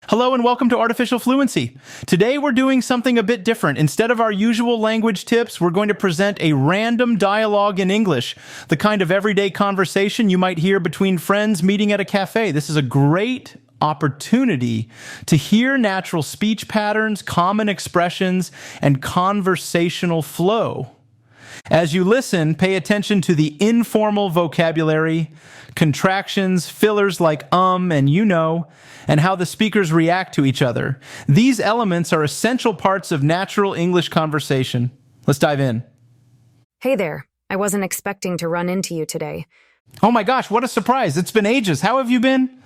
Hello and welcome to Artificial Fluency. Today we're doing something a bit different. Instead of our usual language tips, we're going to present a random dialogue in English, the kind of everyday conversation you might hear between friends meeting at a cafe. This is a great opportunity to hear natural speech patterns, common expressions, and conversational flow. As you listen, pay attention to the informal vocabulary, contractions, fillers like and you know, and how the speakers react to each other. These elements are essential parts of natural English conversation. Let's dive in. Hey there. I wasn't expecting to run into you today. Oh my gosh, what a surprise. It's been ages. How have you been?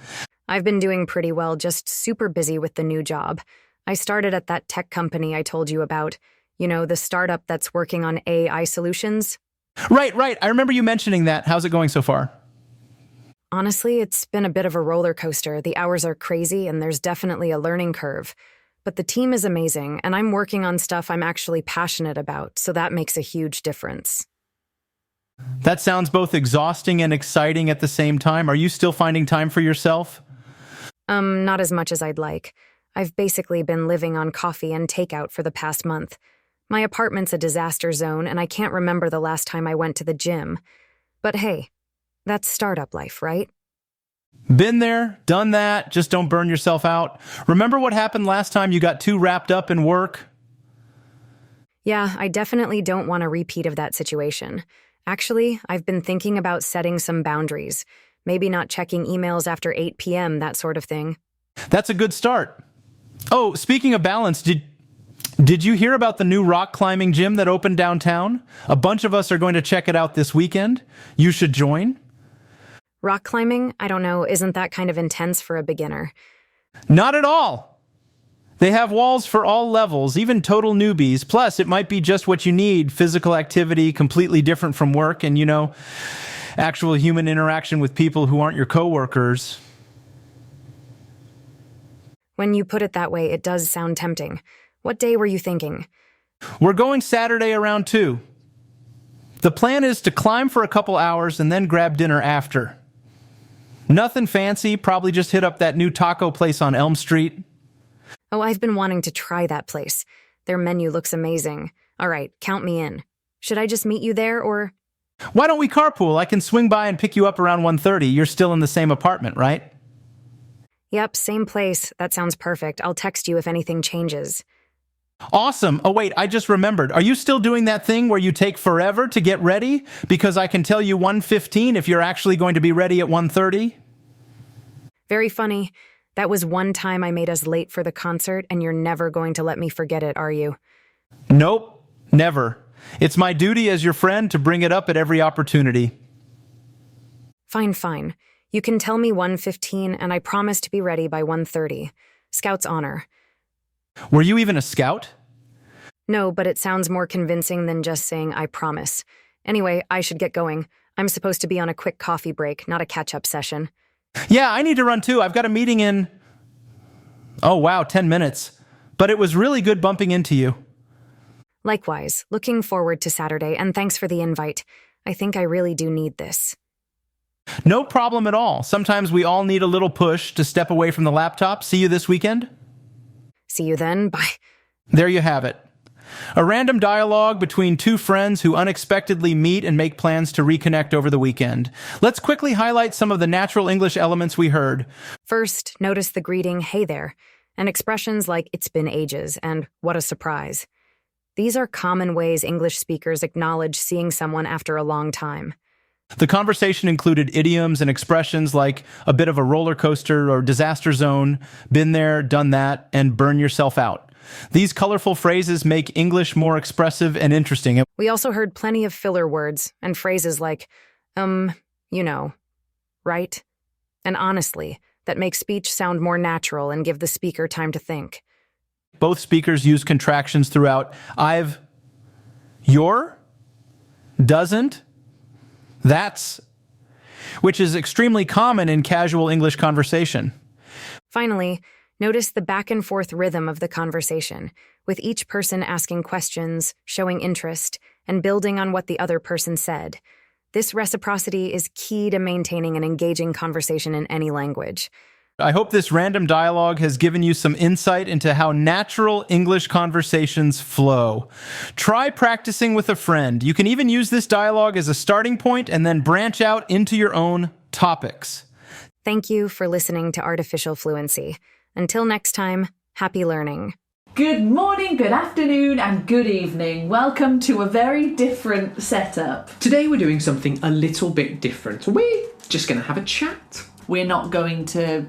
I've been doing pretty well, just super busy with the new job. I started at that tech company I told you about. You know, the startup that's working on AI solutions. Right. I remember you mentioning that. How's it going so far? Honestly, it's been a bit of a roller coaster. The hours are crazy and there's definitely a learning curve. But the team is amazing and I'm working on stuff I'm actually passionate about, so that makes a huge difference. That sounds both exhausting and exciting at the same time. Are you still finding time for yourself? Not as much as I'd like. I've basically been living on coffee and takeout for the past month. My apartment's a disaster zone and I can't remember the last time I went to the gym. But hey, that's startup life, right? Been there, done that, just don't burn yourself out. Remember what happened last time you got too wrapped up in work? Yeah, I definitely don't want a repeat of that situation. Actually, I've been thinking about setting some boundaries. Maybe not checking emails after 8 p.m., that sort of thing. That's a good start. Oh, speaking of balance, did you hear about the new rock climbing gym that opened downtown? A bunch of us are going to check it out this weekend. You should join. Rock climbing? I don't know, isn't that kind of intense for a beginner? Not at all. They have walls for all levels, even total newbies. Plus, it might be just what you need. Physical activity, completely different from work, and, actual human interaction with people who aren't your coworkers. When you put it that way, it does sound tempting. What day were you thinking? We're going Saturday around 2. The plan is to climb for a couple hours and then grab dinner after. Nothing fancy, probably just hit up that new taco place on Elm Street. Oh, I've been wanting to try that place. Their menu looks amazing. All right, count me in. Should I just meet you there, or? Why don't we carpool? I can swing by and pick you up around 1:30. You're still in the same apartment, right? Yep, same place. That sounds perfect. I'll text you if anything changes. Awesome. Oh, wait, I just remembered. Are you still doing that thing where you take forever to get ready? Because I can tell you 1:15 if you're actually going to be ready at 1:30. Very funny. That was one time I made us late for the concert, and you're never going to let me forget it, are you? Nope, never. It's my duty as your friend to bring it up at every opportunity. Fine. You can tell me 1:15, and I promise to be ready by 1:30. Scout's honor. Were you even a scout? No, but it sounds more convincing than just saying I promise. Anyway, I should get going. I'm supposed to be on a quick coffee break, not a catch-up session. Yeah, I need to run too. I've got a meeting in, 10 minutes. But it was really good bumping into you. Likewise, looking forward to Saturday, and thanks for the invite. I think I really do need this. No problem at all. Sometimes we all need a little push to step away from the laptop. See you this weekend? See you then. Bye. There you have it. A random dialogue between two friends who unexpectedly meet and make plans to reconnect over the weekend. Let's quickly highlight some of the natural English elements we heard. First, notice the greeting, hey there, and expressions like it's been ages and what a surprise. These are common ways English speakers acknowledge seeing someone after a long time. The conversation included idioms and expressions like a bit of a roller coaster or disaster zone, been there, done that, and burn yourself out. These colorful phrases make English more expressive and interesting. We also heard plenty of filler words and phrases like, right? And honestly, that make speech sound more natural and give the speaker time to think. Both speakers use contractions throughout. I've, your, doesn't, that's, which is extremely common in casual English conversation. Finally, notice the back-and-forth rhythm of the conversation, with each person asking questions, showing interest, and building on what the other person said. This reciprocity is key to maintaining an engaging conversation in any language. I hope this random dialogue has given you some insight into how natural English conversations flow. Try practicing with a friend. You can even use this dialogue as a starting point and then branch out into your own topics. Thank you for listening to Artificial Fluency. Until next time, happy learning. Good morning, good afternoon, and good evening. Welcome to a very different setup. Today we're doing something a little bit different. We're just going to have a chat. We're not going to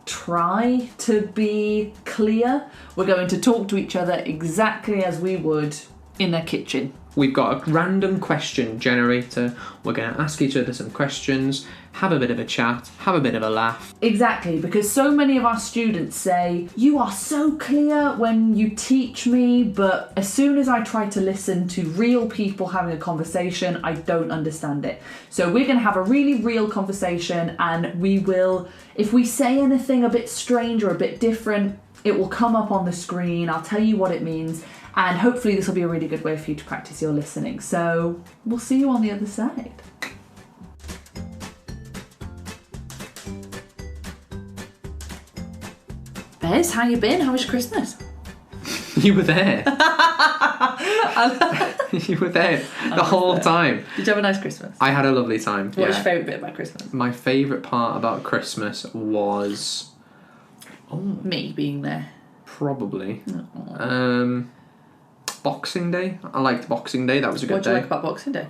try to be clear. We're going to talk to each other exactly as we would in a kitchen. We've got a random question generator. We're going to ask each other some questions, have a bit of a chat, have a bit of a laugh. Exactly, because so many of our students say, you are so clear when you teach me, but as soon as I try to listen to real people having a conversation, I don't understand it. So we're going to have a really real conversation, and we will, if we say anything a bit strange or a bit different, it will come up on the screen. I'll tell you what it means. And hopefully this will be a really good way for you to practice your listening. So we'll see you on the other side. Bez, how you been? How was your Christmas? You were there. You were there the whole time. Did you have a nice Christmas? I had a lovely time. What was your favourite bit about Christmas? My favourite part about Christmas was... Me being there. Probably. Boxing Day. I liked Boxing Day. That was a good day. What do you like about Boxing Day?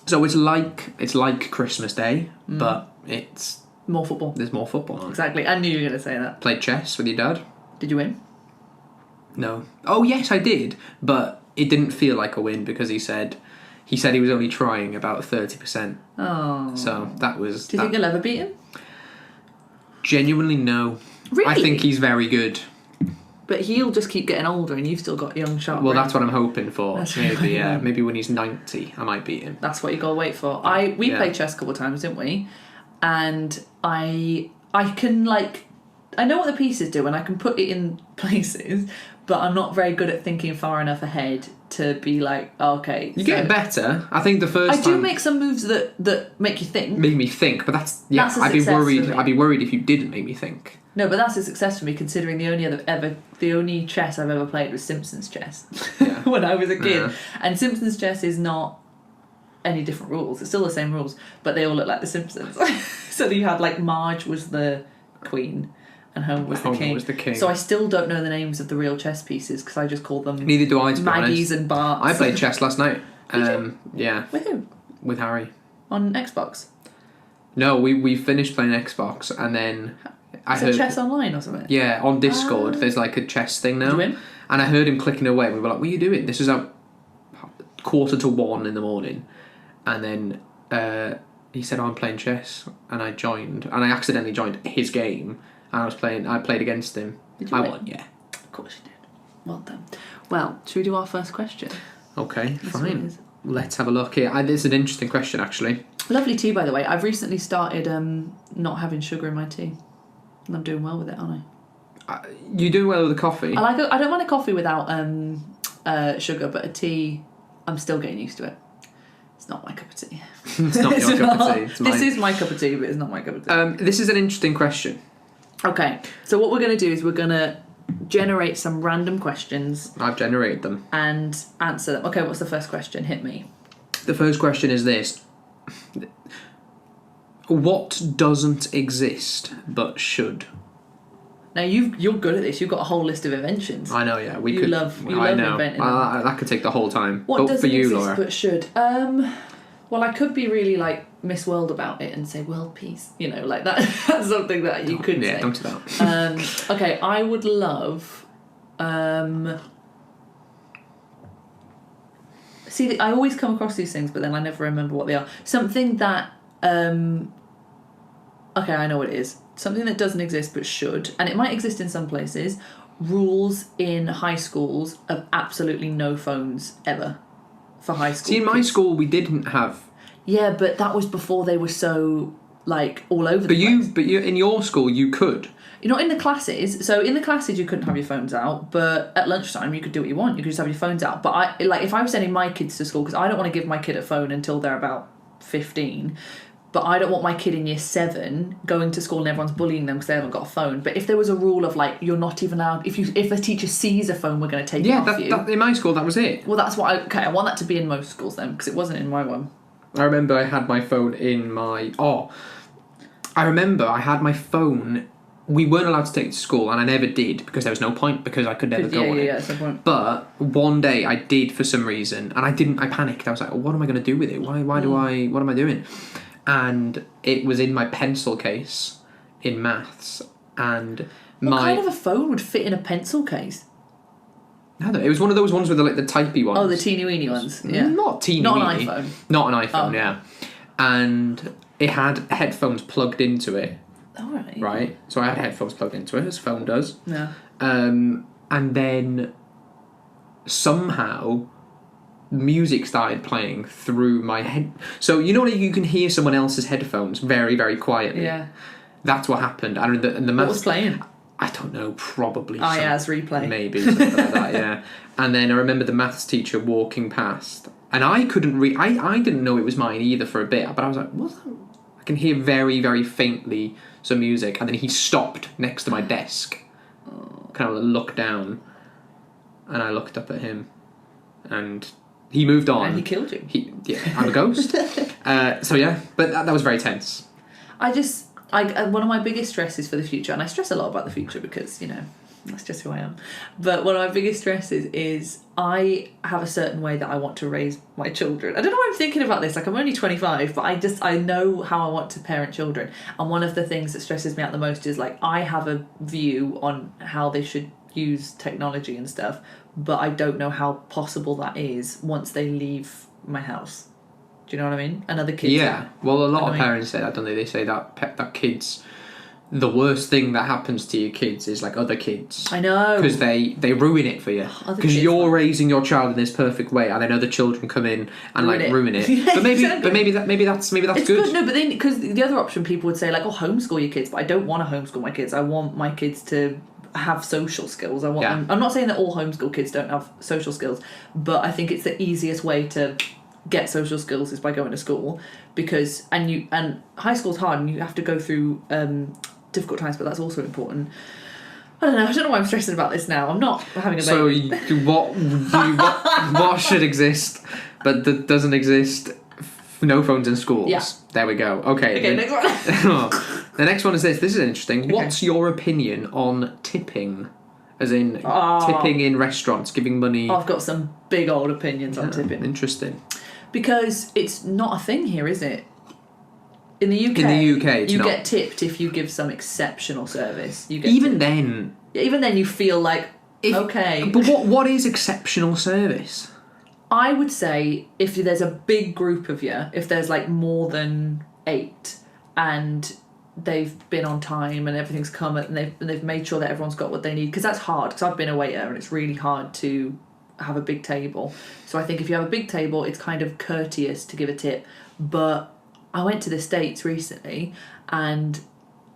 So it's like Christmas Day, but it's... More football. There's more football on. Exactly. I knew you were going to say that. Played chess with your dad? Did you win? No. Oh yes, I did, but it didn't feel like a win because he said he was only trying about 30%. Oh. So that was. Do you think you'll ever beat him? Genuinely, no. Really? I think he's very good. But he'll just keep getting older, and you've still got young, sharp. Well, brain. that's what I'm hoping for. That's Maybe, right. maybe when he's 90, I might beat him. That's what you gotta wait for. We played chess a couple of times, didn't we? And I can I know what the pieces do, and I can put it in places, but I'm not very good at thinking far enough ahead to be like, okay. You're getting better. I think the first I time... do make some moves that make you think. Make me think, but that's a I'd be success worried. for me. I'd be worried if you didn't make me think. No, but that's a success for me, considering the only chess I've ever played was Simpsons chess Yeah. when I was a kid. Yeah. And Simpsons chess is not any different rules. It's still the same rules, but they all look like the Simpsons. So you had Marge was the queen and Homer was the king. So I still don't know the names of the real chess pieces because I just call them Neither do I, to be Maggie's honest. and Bart's. I played chess last night. Yeah. With who? With Harry. On Xbox? No, we finished playing Xbox and then I Is heard... it chess online or something? Yeah, on Discord there's a chess thing now. Did you win? And I heard him clicking away and we were like, what are you doing? This was at 1:45 in the morning. And then he said, I'm playing chess. And I joined. And I accidentally joined his game. And I played against him. Did you I win? won, yeah. Of course you did. Well done. Well, should we do our first question? Okay, That's what it fine. is. Let's have a look here. This is an interesting question, actually. Lovely tea, by the way. I've recently started not having sugar in my tea. And I'm doing well with it, aren't I? You do well with the coffee. I don't mind a coffee without sugar, but a tea, I'm still getting used to it. It's not my cup of tea. It's not your cup of tea. It's This mine. is my cup of tea, but it's not my cup of tea. This is an interesting question. Okay, so what we're going to do is we're going to generate some random questions I've generated them. and answer them. Okay, what's the first question? Hit me. The first question is this. What doesn't exist but should? Now you're good at this. You've got a whole list of inventions. I know, yeah. You love inventing them. That could take the whole time. What but doesn't for you, exist Laura. but should? Well, I could be really Miss World about it and say world peace. That. That's something that you could say. Yeah, don't do that. Okay, I would love. See, I always come across these things, but then I never remember what they are. Something that. Okay, I know what it is. Something that doesn't exist but should, and it might exist in some places. Rules in high schools of absolutely no phones ever for high school. See, in my kids. school, we didn't have. Yeah, but that was before they were so all over the place. But you in your school, you could. Not in the classes. So in the classes, you couldn't have your phones out, but at lunchtime, you could do what you want. You could just have your phones out. But if I was sending my kids to school, because I don't want to give my kid a phone until they're about 15. but I don't want my kid in year 7 going to school and everyone's bullying them because they haven't got a phone. But if there was a rule of like, you're not even allowed, if a teacher sees a phone, we're going to take it off you. In my school, that was it. Well, that's what I want that to be in most schools then, because it wasn't in my one. I remember I had my phone in my... I remember I had my phone... We weren't allowed to take it to school, and I never did, because there was no point, because I could never go on it. That's no point. But one day I did for some reason, and I panicked. I was like, what am I going to do with it? What am I doing? And it was in my pencil case in maths, and What kind of a phone would fit in a pencil case? No, it was one of those ones with the typey ones. Oh, the teeny weeny ones. Yeah. Not teeny Not weeny. an iPhone. Not an iPhone, Oh. yeah. And it had headphones plugged into it. All right. Right? So I had headphones plugged into it, as a phone does. Yeah. And then somehow music started playing through my head. So you know when you can hear someone else's headphones very, very quietly? Yeah. That's what happened. And the What was playing? I don't know, probably Ayaz replay. Maybe, something like that, yeah. And then I remember the maths teacher walking past, and I couldn't I didn't know it was mine either for a bit, but I was like, what's that? I can hear very, very faintly some music, and then he stopped next to my desk. Kind of looked down, and I looked up at him, and he moved on. And he killed you. I'm a ghost. So yeah, but that was very tense. One of my biggest stresses for the future, and I stress a lot about the future because, that's just who I am. But one of my biggest stresses is I have a certain way that I want to raise my children. I don't know why I'm thinking about this. Like, I'm only 25, but I know how I want to parent children. And one of the things that stresses me out the most is, like, I have a view on how they should use technology and stuff, but I don't know how possible that is once they leave my house. Do you know what I mean? And other kids. Yeah. Well, a lot of parents say that, don't they? They say that kids, the worst thing that happens to your kids is like other kids. I know. Because they ruin it for you. Because you're raising your child in this perfect way, and then other children come in and ruin it. Yeah, but maybe, exactly. maybe that's It's good. No, but then because the other option, people would say like, "Oh, homeschool your kids," but I don't want to homeschool my kids. I want my kids to have social skills. I want them. I'm not saying that all homeschool kids don't have social skills, but I think it's the easiest way to get social skills is by going to school, because and high school's hard and you have to go through difficult times, but that's also important. I don't know why I'm stressing about this now. I'm not having a baby. So what should exist but that doesn't exist? No phones in schools. Yeah. There we go. Okay, next one. The next one is this. This is interesting. Okay. What's your opinion on tipping? As in tipping in restaurants, giving money. I've got some big old opinions on tipping. Interesting. Because it's not a thing here, is it? In the UK, it's you not. get tipped if you give some exceptional service. You get Even tipped. then you feel like, okay. But what is exceptional service? I would say if there's a big group of you, if there's like more than 8 and they've been on time and everything's come and they've made sure that everyone's got what they need, because that's hard, because I've been a waiter and it's really hard to have a big table. So I think if you have a big table, it's kind of courteous to give a tip. But I went to the States recently and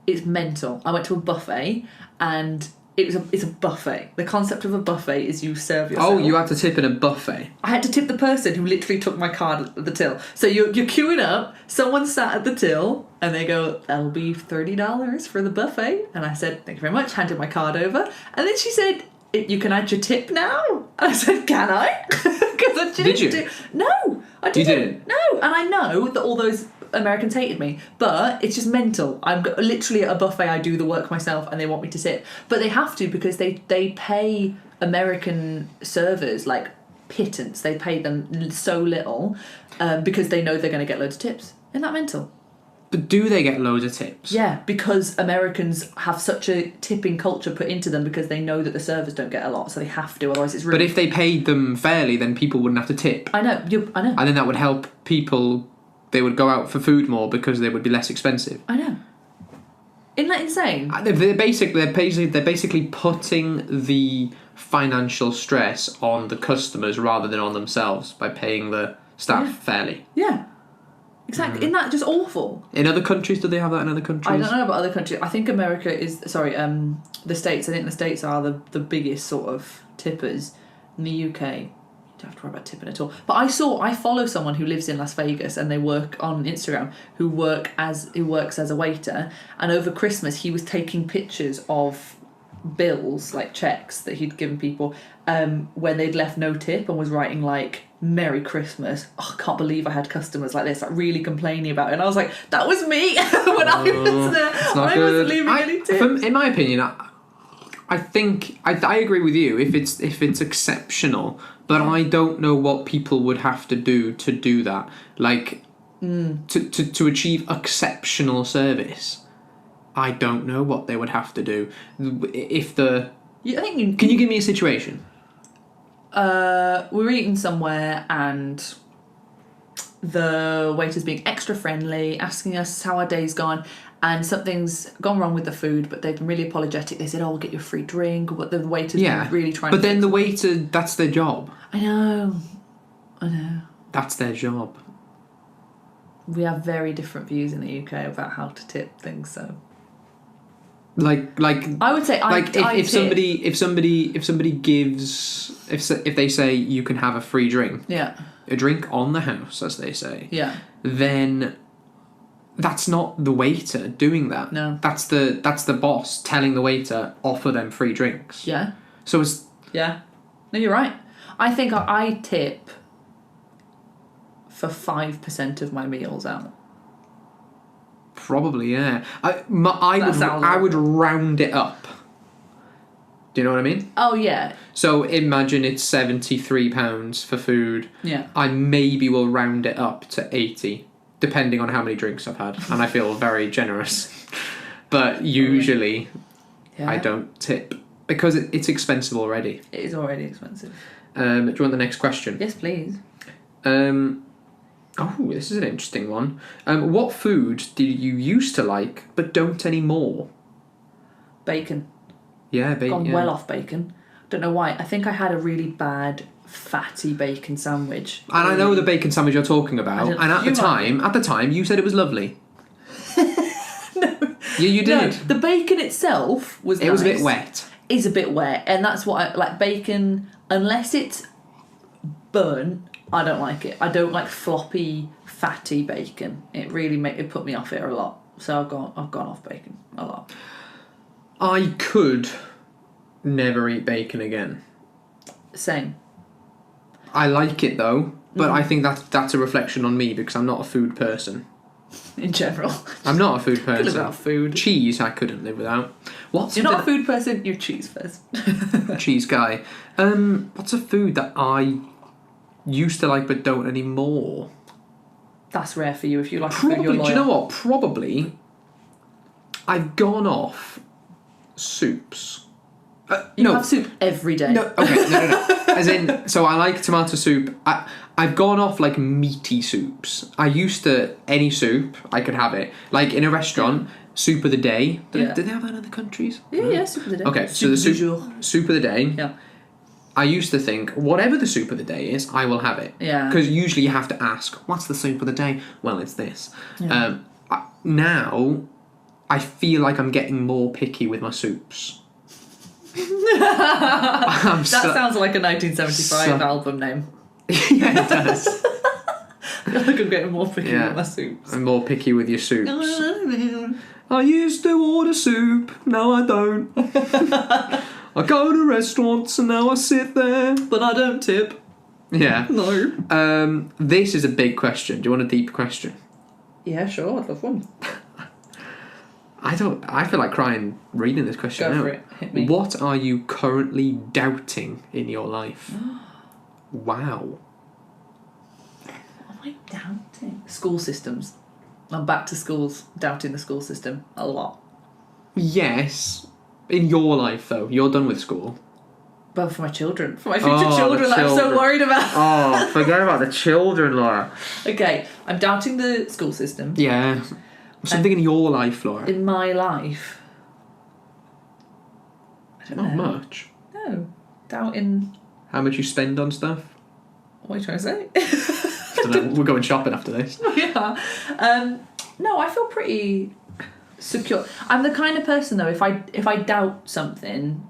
it's mental. I went to a buffet and it's a buffet. The concept of a buffet is you serve yourself. Oh, you had to tip in a buffet. I had to tip the person who literally took my card at the till. So you're queuing up, someone sat at the till, and they go, "That'll be $30 for the buffet." And I said, "Thank you very much," handed my card over. And then she said, "You can add your tip now?" And I said, "Can I?" Because I didn't. Did you? No, I didn't. You didn't? No, and I know that all those Americans hated me, but it's just mental. I'm literally at a buffet, I do the work myself and they want me to tip, but they have to because they pay American servers like pittance. They pay them so little because they know they're going to get loads of tips. Isn't that mental? But do they get loads of tips? Yeah, because Americans have such a tipping culture put into them because they know that the servers don't get a lot, so they have to, otherwise it's really... But if they paid them fairly, then people wouldn't have to tip. I know. And then that would help people. They would go out for food more because they would be less expensive. I know. Isn't that insane? They're basically putting the financial stress on the customers rather than on themselves by paying the staff fairly. Yeah. Exactly. Isn't that just awful? In other countries, do they have that in other countries? I don't know about other countries. I think America is... Sorry, the States. I think the States are the biggest sort of tippers. In the UK, don't have to worry about tipping at all. But I follow someone who lives in Las Vegas and they work on Instagram who works as a waiter, and over Christmas he was taking pictures of bills, like checks that he'd given people when they'd left no tip, and was writing like Merry Christmas. Oh, I can't believe I had customers like this, like really complaining about it. And I was like, that was me when I was there. I wasn't leaving any tips. In my opinion, I think I agree with you if it's exceptional, but I don't know what people would have to do that, like to achieve exceptional service. I don't know what they would have to do. Can you give me a situation? We're eating somewhere and the waiter's being extra friendly, asking us how our day's gone, and something's gone wrong with the food, but they've been really apologetic. They said, "Oh, we'll get you a free drink," but the waiter's been really trying. But then the waiter, that's their job. I know. That's their job. We have very different views in the UK about how to tip things, so. Like I would say if somebody gives if they say you can have a free drink, a drink on the house, as they say, then that's not the waiter doing that. No, that's the boss telling the waiter offer them free drinks. Yeah. So it's no, you're right. I think I tip for 5% of my meals out. Probably, yeah. I would round it up. Do you know what I mean? Oh, yeah. So imagine it's £73 for food. Yeah. I maybe will round it up to 80, depending on how many drinks I've had. And I feel very generous. But usually I don't tip because it's expensive already. It is already expensive. Do you want the next question? Yes, please. Oh, this is an interesting one. What food did you used to like but don't anymore? Bacon. Yeah, bacon. Gone well off bacon. Don't know why. I think I had a really bad fatty bacon sandwich. And I know the bacon sandwich you're talking about. And at the time, you said it was lovely. No. You did. No, the bacon itself was nice. It was a bit wet. Is a bit wet, and that's what I like. Bacon, unless it's burnt, I don't like it. I don't like floppy, fatty bacon. It really it put me off it a lot. So I've gone off bacon a lot. I could never eat bacon again. Same. I like it though, but I think that's a reflection on me because I'm not a food person. In general. I'm not a food person. Could live without food. Cheese I couldn't live without. You're not a food person, you're cheese person. Cheese guy. What's a food that I used to like but don't anymore? That's rare for you if you like a food you're loyal. Do you know what? Probably I've gone off soups. You have soup every day. No. As in, so I like tomato soup. I've gone off like meaty soups. I used to, any soup, I could have it. Like in a restaurant, soup of the day. Did they have that in other countries? Yeah, soup of the day. Okay, so the soup of the day. Yeah. I used to think, whatever the soup of the day is, I will have it. Yeah. Because usually you have to ask, what's the soup of the day? Well, it's this. Yeah. Now, I feel like I'm getting more picky with my soups. That sounds like a 1975 album name. Yeah, it does. I feel like I'm getting more picky with my soups. I'm more picky with your soups. I used to order soup, now I don't. I go to restaurants and now I sit there. But I don't tip. Yeah. No. This is a big question. Do you want a deep question? Yeah, sure, I'd love one. I feel like crying reading this question Go out. for it. Hit me. What are you currently doubting in your life? Wow. What am I doubting? School systems. I'm back to schools, doubting the school system a lot. Yes. In your life, though. You're done with school. But for my children. For my future children that I'm so worried about. Oh, forget about the children, Laura. Okay, I'm doubting the school system. Yeah. Something in your life, Laura. In my life. I don't know. Not much. No. Doubting... How much you spend on stuff? What are you trying to say? I don't know. We're going shopping after this. Yeah. No, I feel pretty secure. I'm the kind of person, though, if I doubt something,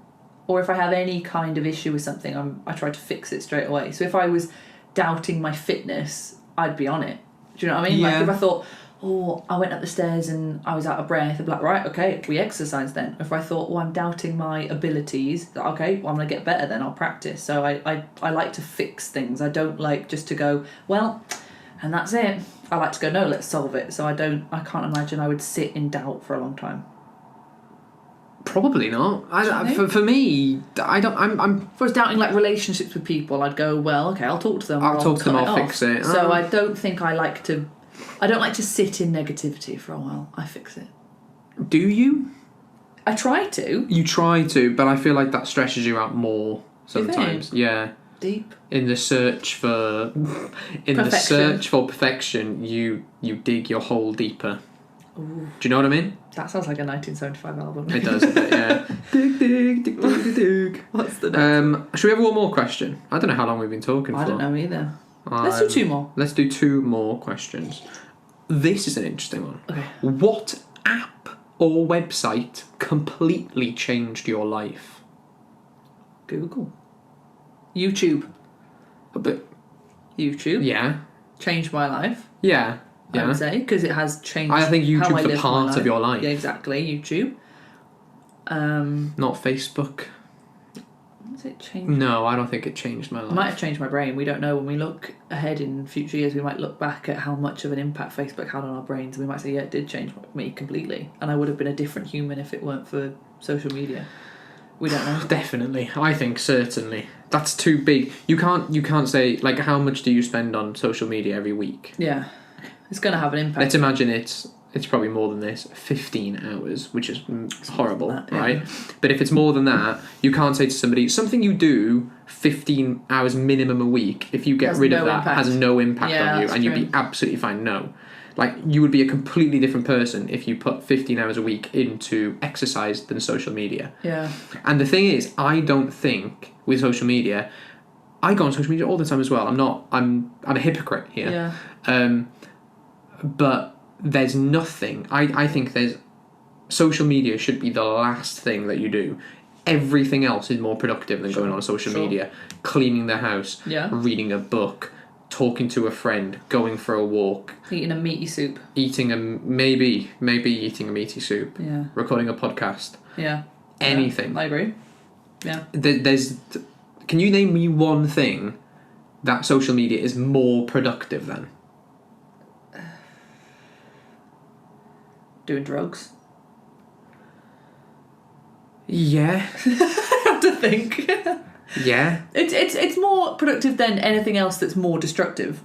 or if I have any kind of issue with something, I try to fix it straight away. So if I was doubting my fitness, I'd be on it. Do you know what I mean? Yeah. Like if I thought, oh, I went up the stairs and I was out of breath, I'd be like, right, okay, we exercise then. If I thought, oh, I'm doubting my abilities, okay, well, I'm going to get better then, I'll practice. So I like to fix things. I don't like just to go, well, and that's it. I like to go, no, let's solve it. So I can't imagine I would sit in doubt for a long time. Probably not. For me, I don't. I'm. If I was doubting like relationships with people, I'd go, well, okay, I'll talk to them. I'll talk to them. cut I'll it fix off. it. So I don't think I don't like to sit in negativity for a while. I fix it. Do you? I try to. You try to, but I feel like that stresses you out more sometimes. Yeah. Deep. In the search for, perfection, you dig your hole deeper. Ooh. Do you know what I mean? That sounds like a 1975 album. It does a bit, yeah. Dig, dig, dig, dig, dig, dig. What's the next? Should we have one more question? I don't know how long we've been talking for. I don't know either. Let's do two more. Let's do two more questions. This is an interesting one. Okay. What app or website completely changed your life? Google. YouTube. But YouTube. yeah. Changed my life. Yeah. I would say, because it has changed. I think how I YouTube's a live part my of your life. Yeah, exactly. YouTube. Not Facebook. Has it changed? No, I don't think it changed my life. It might have changed my brain. We don't know. When we look ahead in future years, we might look back at how much of an impact Facebook had on our brains, and we might say, yeah, it did change me completely, and I would have been a different human if it weren't for social media. We don't know. Definitely. I think certainly. That's too big. You can't say, like, how much do you spend on social media every week? Yeah. It's going to have an impact. Let's imagine it's probably more than this, 15 hours, which is horrible, that, yeah. right? But if it's more than that, you can't say to somebody, something you do 15 hours minimum a week, if you get rid of that, has no impact on you, and you'd be absolutely fine. No. Like, you would be a completely different person if you put 15 hours a week into exercise than social media. Yeah. And the thing is, I don't think with social media, I go on social media all the time as well. I'm a hypocrite here. Yeah. But there's nothing. I think social media should be the last thing that you do. Everything else is more productive than going on social media. Cleaning the house, reading a book, talking to a friend, going for a walk, eating a meaty soup, maybe eating a meaty soup, recording a podcast, anything. I agree. Yeah. Can you name me one thing that social media is more productive than? Doing drugs. Yeah. I have to think. Yeah. It's more productive than anything else that's more destructive.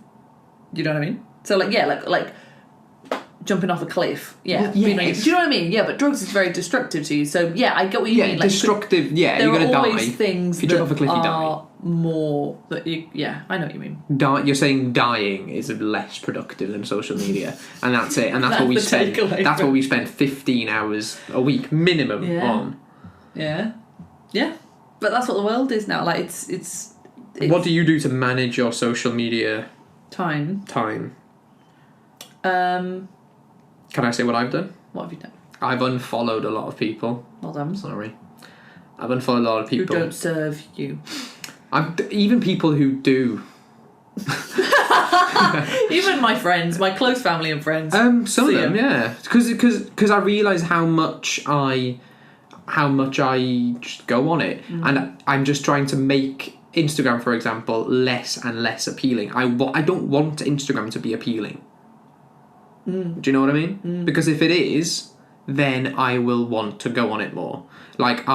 You know what I mean? So like jumping off a cliff. Yeah. Well, do you know yes. what I mean? Yeah, but drugs is very destructive to you. So yeah, I get what you mean. Like, destructive. Yeah, there you're gonna are die. always things if you jump off a cliff, you die. are more that you. Yeah, I know what you mean. You're saying dying is less productive than social media, and that's it. And that's what we That's the spend. takeaway. That's what we spend 15 hours a week minimum on. Yeah. Yeah. But that's what the world is now. Like it's what do you do to manage your social media time? Can I say what I've done? What have you done? I've unfollowed a lot of people. Well done. Sorry. I've unfollowed a lot of people Who don't serve you. Even people who do. Even my friends, my close family and friends. Some of them, yeah. Because I realise how much I just go on it, and I'm just trying to make Instagram, for example, less and less appealing. I don't want Instagram to be appealing. Do you know what I mean? Because if it is, then I will want to go on it more. Like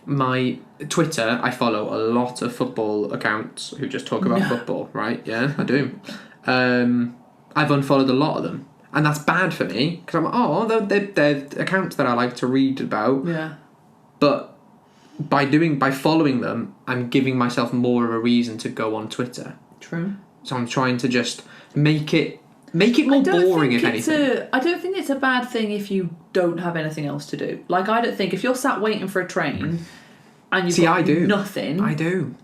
my Twitter, I follow a lot of football accounts who just talk about football, right? Yeah, I do. I've unfollowed a lot of them. And that's bad for me, because I'm like, they're accounts that I like to read about. Yeah. But by following them, I'm giving myself more of a reason to go on Twitter. True. So I'm trying to just make it more boring, if anything. I don't think it's a bad thing if you don't have anything else to do. Like, I don't think if you're sat waiting for a train and you've got nothing. I do.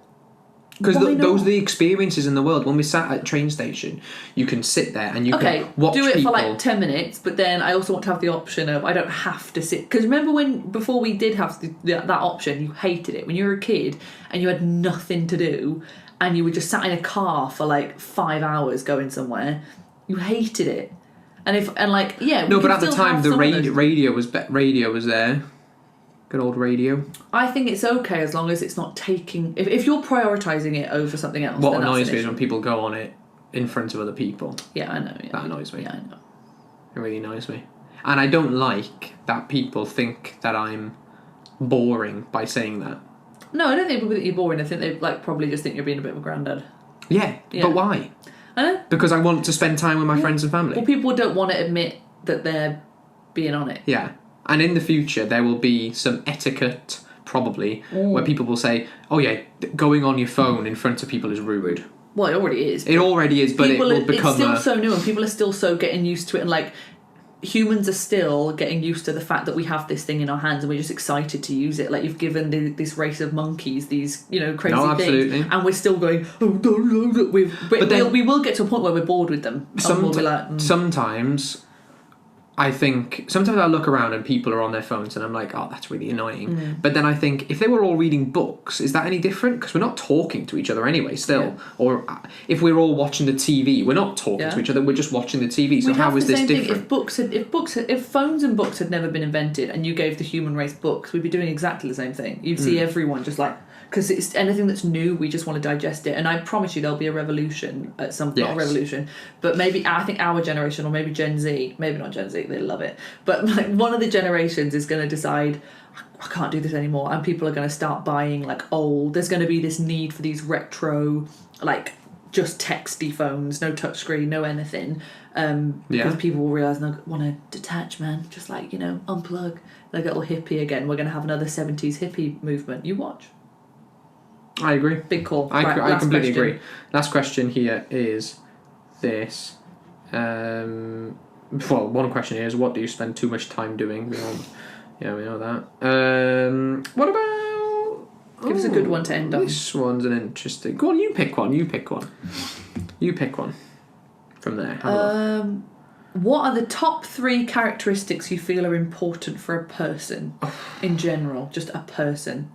Because Why those not? are the experiences in the world. When we sat at a train station, you can sit there and you can watch do it people. for like 10 minutes, but then I also want to have the option of I don't have to sit. Because remember before we did have that option, you hated it when you were a kid and you had nothing to do and you were just sat in a car for like 5 hours going somewhere. You hated it. And No, but at the time the radio was there. Good old radio. I think it's okay as long as it's not taking. If you're prioritising it over something else. What then annoys that's me is when people go on it in front of other people. Yeah, I know. Yeah. That annoys me. Yeah, I know. It really annoys me. And I don't like that people think that I'm boring by saying that. No, I don't think people think you're boring. I think they probably just think you're being a bit of a granddad. Yeah. But why? I know. Because I want to spend time with my friends and family. Well, people don't want to admit that they're being on it. Yeah. And in the future, there will be some etiquette, probably, where people will say, oh yeah, going on your phone in front of people is rude. Well, it already is. It already is, but it will become It's still so new and people are still so getting used to it. And humans are still getting used to the fact that we have this thing in our hands and we're just excited to use it. Like you've given this race of monkeys these, crazy things. And we're still going, oh, no. We will get to a point where we're bored with them. We'll be like, Sometimes I think sometimes I look around and people are on their phones and I'm like, oh, that's really annoying. But then I think if they were all reading books, is that any different? Because we're not talking to each other anyway still. Yeah. Or if we're all watching the TV, we're not talking to each other, we're just watching the TV. So how is this different? If phones and books had never been invented and you gave the human race books, we'd be doing exactly the same thing. You'd see everyone just because it's anything that's new, we just want to digest it. And I promise you there'll be a revolution at some point. Not a revolution, but maybe I think our generation or maybe Gen Z, maybe not Gen Z, they love it. But one of the generations is going to decide, I can't do this anymore. And people are going to start buying old. There's going to be this need for these retro, just texty phones, no touchscreen, no anything. Because people will realise they want to detach, man. Just unplug. Like a little hippie again. We're going to have another 70s hippie movement. You watch. I agree. Big call. I completely agree. Last question here is this. One question here is, what do you spend too much time doing? We know that. What about... Give us a good one to end on. This one's an interesting... Go on, you pick one. You pick one from there. What are the top 3 characteristics you feel are important for a person in general? Just a person.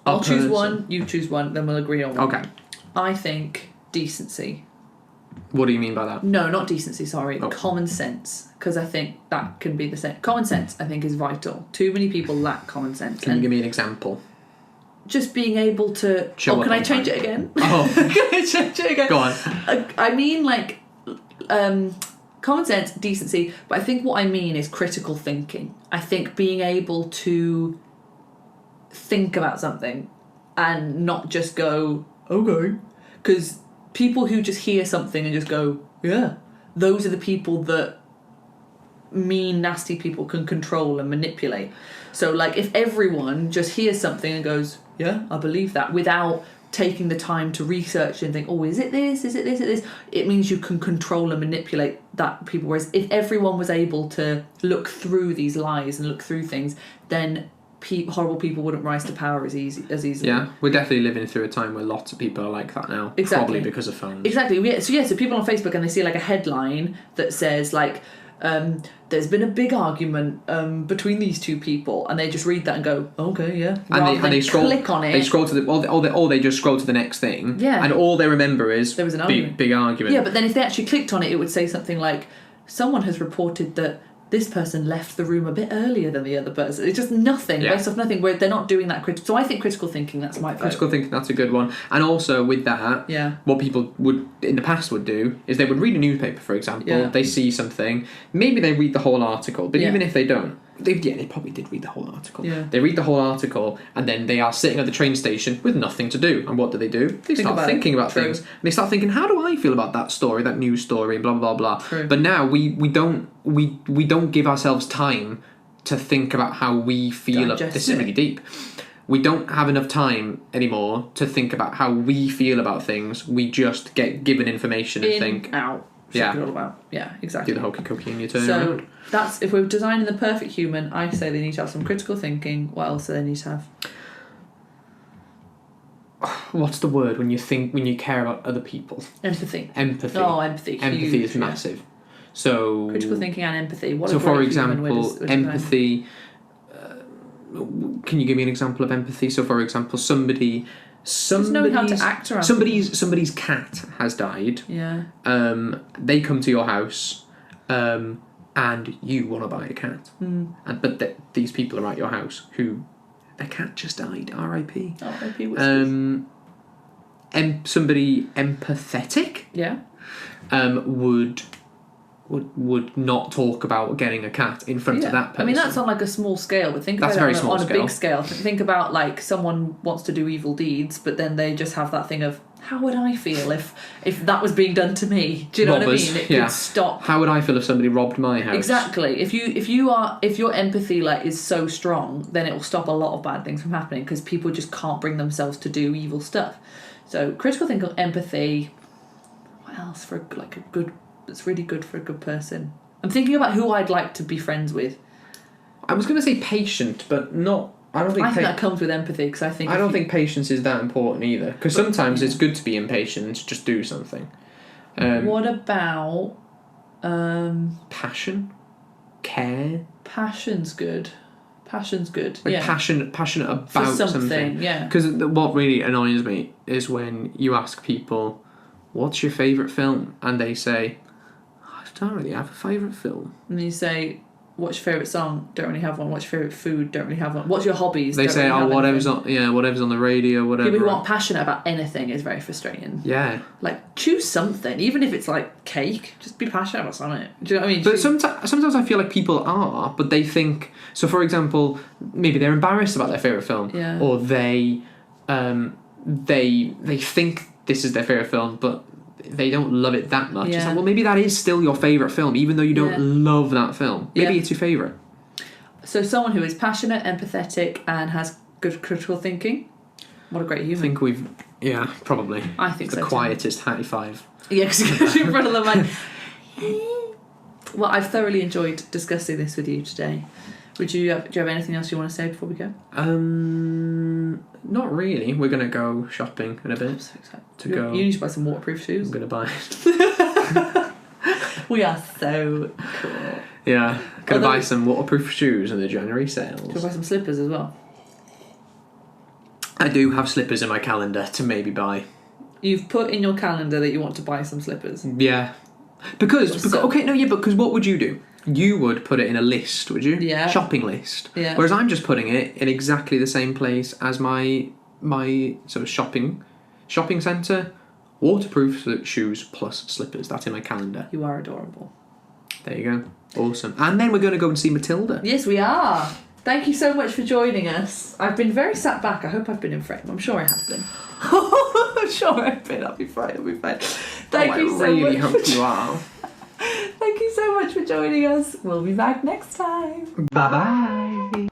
I'll choose one, you choose one, then we'll agree on one. Okay. I think decency. What do you mean by that? No, not decency, sorry. Common sense. Because I think that can be the same. Common sense, I think, is vital. Too many people lack common sense. Can you give me an example? Just being able to... can I change it again? Oh. Can I change it again? Go on. I mean, common sense, decency, but I think what I mean is critical thinking. I think being able to think about something and not just go, okay. Because people who just hear something and just go, yeah, those are the people that mean, nasty people can control and manipulate. So, if everyone just hears something and goes, yeah, I believe that, without taking the time to research and think, oh, is it this? Is it this? Is it this? It means you can control and manipulate that people. Whereas if everyone was able to look through these lies and look through things, then horrible people wouldn't rise to power as easily. Yeah, we're definitely living through a time where lots of people are like that now. Exactly. Probably because of phones. Exactly. So people on Facebook and they see a headline that says there's been a big argument between these two people, and they just read that and go, okay, yeah. And they click on it. They scroll to they just scroll to the next thing. Yeah. And all they remember is there was an big argument. Yeah, but then if they actually clicked on it, it would say something like, someone has reported that this person left the room a bit earlier than the other person. It's just nothing, based off nothing, where they're not doing that So I think critical thinking, that's my vote. Critical thinking, that's a good one. And also with that, what people would in the past would do is they would read a newspaper, for example. They see something, maybe they read the whole article, but even if they don't, they probably did read the whole article. They read the whole article, and then they are sitting at the train station with nothing to do. And what do? They start thinking about things. And they start thinking, how do I feel about that story, that news story, and blah blah blah. True. But now we don't give ourselves time to think about how we feel. This is really deep. We don't have enough time anymore to think about how we feel about things. We just get given information and think out. Yeah. All about. Yeah, exactly. Do the hokey cokey and you turn So around. that's, if we're designing the perfect human, I say they need to have some critical thinking. What else do they need to have? what's the word when you care about other people? Empathy. Empathy. Oh, empathy. Empathy Huge, is massive. So critical thinking and empathy. What so, a great for human example, empathy. Can you give me an example of empathy? So, for example, knowing how to act around somebody's cat has died. Yeah. They come to your house, and you want to buy a cat, but these people are at your house who their cat just died. R.I.P. R.I.P. Somebody empathetic. Yeah. Would not talk about getting a cat in front of that person. I mean, that's on like a small scale, but think about it on a big scale. Think about like someone wants to do evil deeds, but then they just have that thing of, how would I feel if that was being done to me? Do you know what I mean? It could stop. How would I feel if somebody robbed my house? Exactly. If your empathy like is so strong, then it will stop a lot of bad things from happening because people just can't bring themselves to do evil stuff. So critical thinking, empathy. What else for like a good? That's really good for a good person. I'm thinking about who I'd like to be friends with. I was going to say patient, but not. I think that comes with empathy because I don't think patience is that important either. Because sometimes it's good to be impatient and just do something. What about passion, care? Passion's good. Like passionate about something. Yeah. Because what really annoys me is when you ask people, "What's your favourite film?" and they say, "I don't really have a favourite film." And you say, "What's your favourite song?" Don't really have one. What's your favourite food? Don't really have one. What's your hobbies? They say, whatever's on the radio, whatever. People who aren't passionate about anything is very frustrating. Yeah. Like, choose something, even if it's like cake. Just be passionate about something. Do you know what I mean? But sometimes I feel like people are, but they think. So, for example, maybe they're embarrassed about their favourite film, or they think this is their favourite film, but they don't love it that much. It's like, well, maybe that is still your favourite film, even though you don't love that film. Maybe it's your favourite. So someone who is passionate, empathetic, and has good critical thinking. What a great human. I think we've... Yeah, probably. I think the quietest high five. Yeah, because in front of the mic. Well, I've thoroughly enjoyed discussing this with you today. Do you have anything else you want to say before we go? Not really. We're going to go shopping in a bit. I'm so excited. You need to buy some waterproof shoes. I'm going to buy it. We are so cool. Yeah. Going to buy some waterproof shoes in the January sales. Should I buy some slippers as well? I do have slippers in my calendar to maybe buy. You've put in your calendar that you want to buy some slippers? Yeah. Because what would you do? You would put it in a list, would you? Yeah. Shopping list. Yeah. Whereas I'm just putting it in exactly the same place as my sort of shopping centre, waterproof shoes plus slippers. That's in my calendar. You are adorable. There you go. Awesome. And then we're going to go and see Matilda. Yes, we are. Thank you so much for joining us. I've been very sat back. I hope I've been in frame. I'm sure I have been. I'm sure I've been. I'll be fine. Thank you so much. I really hope you are. Thank you so much for joining us. We'll be back next time. Bye-bye.